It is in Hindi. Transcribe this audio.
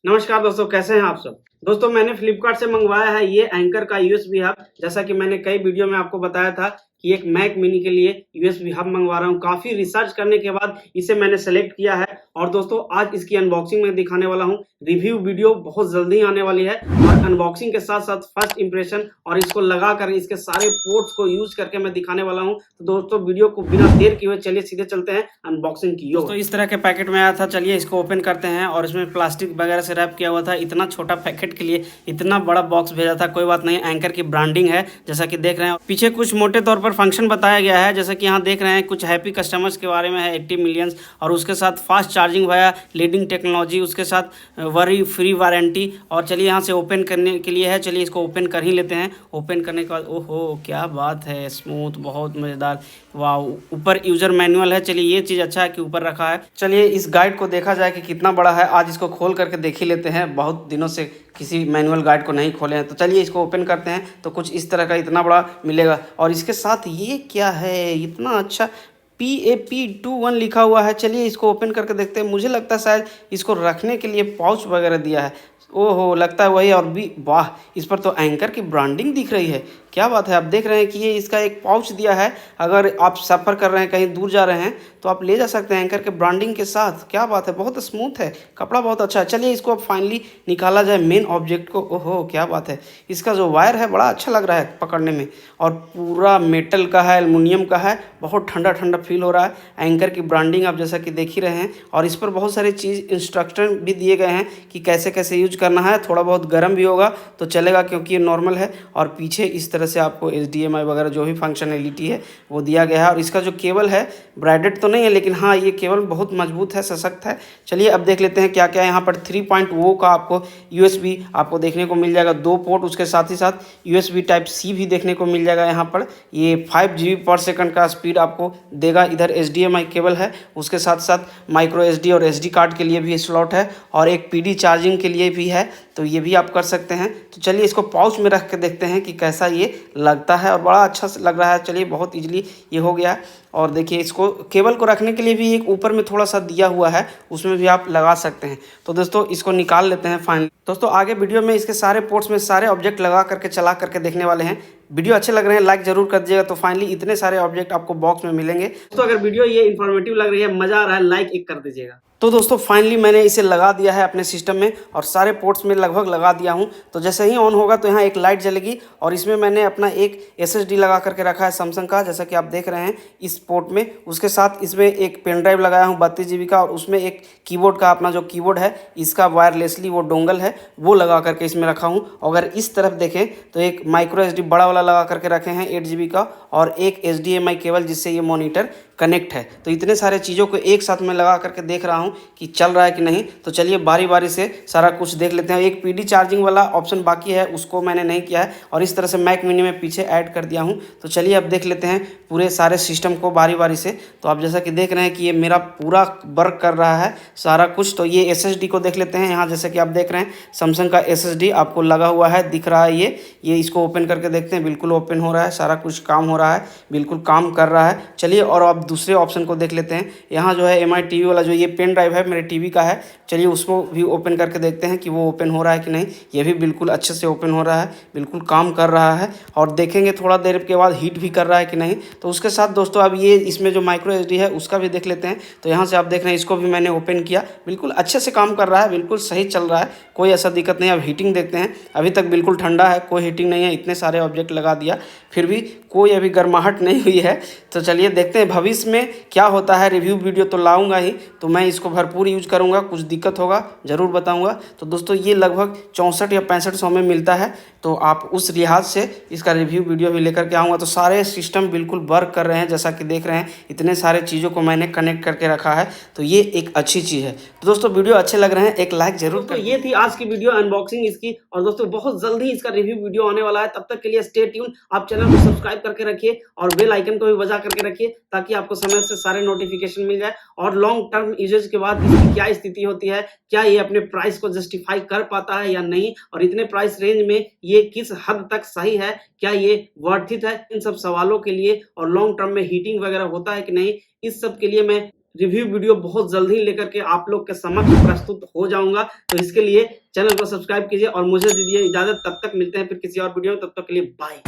नमस्कार दोस्तों, कैसे हैं आप सब। दोस्तों, मैंने फ्लिपकार्ट से मंगवाया है ये एंकर का यूएसबी हब। जैसा कि मैंने कई वीडियो में आपको बताया था कि एक मैक मिनी के लिए यूएसबी हब मंगवा रहा हूँ। काफ़ी रिसर्च करने के बाद इसे मैंने सेलेक्ट किया है और दोस्तों आज इसकी अनबॉक्सिंग में दिखाने वाला हूँ। रिव्यू वीडियो बहुत जल्दी आने वाली है और अनबॉक्सिंग के साथ-साथ फर्स्ट इंप्रेशन और इसको लगाकर इसके सारे पोर्ट्स को यूज़ करके मैं दिखाने वाला हूँ। तो दोस्तों वीडियो को बिना देर किए हुए चलिए सीधे चलते हैं अनबॉक्सिंग की ओर। दोस्तों इस तरह के पैकेट में आया था, चलिए इसको ओपन करते हैं और इसमें प्लास्टिक वगैरह से रैप किया हुआ था। इतना छोटा पैकेट के लिए इतना बड़ा बॉक्स भेजा था, कोई बात नहीं। एंकर की ब्रांडिंग है जैसा कि देख रहे हैं। पीछे कुछ मोटे तौर पर फंक्शन बताया गया है, जैसा कि यहाँ देख रहे हैं। कुछ हैप्पी कस्टमर्स के बारे में है, 80 मिलियंस, और उसके साथ fast charging via, leading technology, उसके साथ वरी फ्री वारंटी। और चलिए यहाँ से ओपन करने के लिए है, चलिए इसको ओपन कर ही लेते हैं। ओपन करने के बाद ओहो क्या बात है, स्मूथ, बहुत मज़ेदार, वाह। ऊपर यूजर मैनुअल है, चलिए ये चीज़ अच्छा है कि ऊपर रखा है। चलिए इस गाइड को देखा जाए कि कितना बड़ा है, आज इसको खोल करके देख ही लेते हैं। बहुत दिनों से किसी मैनुअल गाइड को नहीं खोले हैं, तो चलिए इसको ओपन करते हैं। तो कुछ इस तरह का इतना बड़ा मिलेगा और इसके साथ ये क्या है, इतना अच्छा PAP21 लिखा हुआ है। चलिए इसको ओपन करके देखते हैं। मुझे लगता है शायद इसको रखने के लिए पाउच वगैरह दिया है। ओहो, लगता है वही। और भी वाह, इस पर तो एंकर की ब्रांडिंग दिख रही है, क्या बात है। आप देख रहे हैं कि ये इसका एक पाउच दिया है। अगर आप सफ़र कर रहे हैं, कहीं दूर जा रहे हैं, तो आप ले जा सकते हैं एंकर के ब्रांडिंग के साथ। क्या बात है, बहुत स्मूथ है, कपड़ा बहुत अच्छा है। चलिए इसको अब फाइनली निकाला जाए मेन ऑब्जेक्ट को। ओहो क्या बात है, इसका जो वायर है बड़ा अच्छा लग रहा है पकड़ने में, और पूरा मेटल का है, एल्युमिनियम का है। बहुत ठंडा ठंडा फील हो रहा है। एंकर की ब्रांडिंग आप जैसा कि देख ही रहे हैं, और इस पर बहुत सारी चीज़ इंस्ट्रक्शन भी दिए गए हैं कि कैसे कैसे यूज करना है। थोड़ा बहुत गर्म भी होगा तो चलेगा क्योंकि ये नॉर्मल है। और पीछे इस तरह से आपको HDMI वगैरह जो भी फंक्शनैलिटी है वो दिया गया है। और इसका जो केबल है ब्रांडेड तो नहीं है, लेकिन हाँ ये केबल बहुत मजबूत है, सशक्त है। चलिए अब देख लेते हैं क्या क्या है। यहाँ पर 3.0 का आपको USB आपको देखने को मिल जाएगा, 2 पोर्ट। उसके साथ ही साथ USB Type-C भी देखने को मिल जाएगा। यहाँ पर ये 5 GB पर सेकंड का स्पीड आपको देगा। इधर HDMI केबल है, उसके साथ साथ माइक्रो SD और SD कार्ड के लिए भी स्लॉट है, और एक PD चार्जिंग के लिए भी है, तो ये भी आप कर सकते हैं। तो चलिए इसको पाउच में रख के देखते हैं कि कैसा ये लगता है, और बड़ा अच्छा लग रहा है। चलिए बहुत इजीली ये हो गया। और देखिए इसको केबल को रखने के लिए भी एक ऊपर में थोड़ा सा दिया हुआ है, उसमें भी आप लगा सकते हैं। तो दोस्तों इसको निकाल लेते हैं फाइनली। दोस्तों आगे वीडियो में इसके सारे पोर्ट्स में सारे ऑब्जेक्ट लगा करके चला करके देखने वाले हैं। वीडियो अच्छे लग रहे हैं लाइक जरूर कर दीजिएगा। तो फाइनली इतने सारे ऑब्जेक्ट आपको बॉक्स में मिलेंगे। दोस्तों अगर वीडियो ये इन्फॉर्मेटिव लग रही है, मज़ा आ रहा है, लाइक एक कर दीजिएगा। तो दोस्तों फाइनली मैंने इसे लगा दिया है अपने सिस्टम में, और सारे पोर्ट्स में लगभग लगा दिया हूं। तो जैसे ही ऑन होगा तो यहाँ एक लाइट जलेगी, और इसमें मैंने अपना एक SSD लगा करके रखा है सैमसंग का, जैसा कि आप देख रहे हैं इस पोर्ट में। उसके साथ इसमें एक पेन ड्राइव लगाया हूँ 32 GB का, और उसमें एक कीबोर्ड का, अपना जो कीबोर्ड है इसका वायरलेसली वो डोंगल है वो लगा करके इसमें रखा हूँ। अगर इस तरफ देखें तो एक माइक्रो SD बड़ा वाला लगा करके रखे हैं 8 GB का, और एक HDMI केबल जिससे ये मॉनिटर कनेक्ट है। तो इतने सारे चीज़ों को एक साथ में लगा करके देख रहा हूँ कि चल रहा है कि नहीं। तो चलिए बारी बारी से सारा कुछ देख लेते हैं। एक PD चार्जिंग वाला ऑप्शन बाकी है, उसको मैंने नहीं किया है, और इस तरह से मैक मिनी में पीछे ऐड कर दिया हूँ। तो चलिए अब देख लेते हैं पूरे सारे सिस्टम को बारी बारी से। तो आप जैसा कि देख रहे हैं कि ये मेरा पूरा वर्क कर रहा है सारा कुछ। तो ये SSD को देख लेते हैं। यहाँ जैसे कि आप देख रहे हैं सैमसंग का SSD आपको लगा हुआ है, दिख रहा है ये इसको ओपन करके देखते हैं। बिल्कुल ओपन हो रहा है, सारा कुछ काम हो रहा है, बिल्कुल काम कर रहा है। चलिए और अब दूसरे ऑप्शन को देख लेते हैं। यहाँ जो है MI TV वाला जो ये पेन ड्राइव है मेरे टीवी का है, चलिए उसको भी ओपन करके देखते हैं कि वो ओपन हो रहा है कि नहीं। ये भी बिल्कुल अच्छे से ओपन हो रहा है, बिल्कुल काम कर रहा है, और देखेंगे थोड़ा देर के बाद हीट भी कर रहा है कि नहीं। तो उसके साथ दोस्तों अब ये इसमें जो माइक्रो SD है उसका भी देख लेते हैं। तो यहाँ से आप देख रहे हैं इसको भी मैंने ओपन किया, बिल्कुल अच्छे से काम कर रहा है, बिल्कुल सही चल रहा है, कोई ऐसा दिक्कत नहीं। अब हीटिंग देखते हैं, अभी तक बिल्कुल ठंडा है, कोई हीटिंग नहीं है। इतने सारे ऑब्जेक्ट लगा दिया फिर भी कोई अभी गर्माहट नहीं हुई है। तो चलिए देखते हैं भविष्य में क्या होता है। रिव्यू वीडियो तो लाऊंगा ही, तो मैं इसको भरपूर यूज करूंगा, कुछ दिक्कत होगा ज़रूर बताऊंगा। तो दोस्तों ये लगभग 64 या 6500 में मिलता है, तो आप उस लिहाज से इसका रिव्यू वीडियो भी लेकर के आऊँगा। तो सारे सिस्टम बिल्कुल वर्क कर रहे हैं, जैसा कि देख रहे हैं इतने सारे चीज़ों को मैंने कनेक्ट करके रखा है, तो ये एक अच्छी चीज़ है। तो दोस्तों वीडियो अच्छे लग रहे हैं एक लाइक जरूर कर। ये थी आज की वीडियो अनबॉक्सिंग इसकी, और दोस्तों बहुत जल्दी इसका रिव्यू वीडियो आने वाला है। तब तक के लिए स्टे ट्यून, आप चैनल को सब्सक्राइब करके रखिए और बेल आइकन को भी बजा करके रखिए, ताकि आपको समय से सारे नोटिफिकेशन मिल जाए। और लॉन्ग टर्म यूजेज के बाद इसकी क्या स्थिति होती है, क्या ये अपने प्राइस को जस्टिफाई कर पाता है या नहीं, और इतने प्राइस रेंज में ये किस हद तक सही है, क्या ये वर्थ इट है, इन सब सवालों के लिए, और लॉन्ग टर्म में हीटिंग वगैरह होता है कि नहीं, इस सब के लिए मैं रिव्यू वीडियो बहुत जल्द ही लेकर के आप लोग के समक्ष प्रस्तुत हो जाऊंगा। तो इसके लिए चैनल को सब्सक्राइब कीजिए और मुझे दीजिए इजाजत। तब तक मिलते हैं फिर किसी और वीडियो में, तब तक के लिए बाय।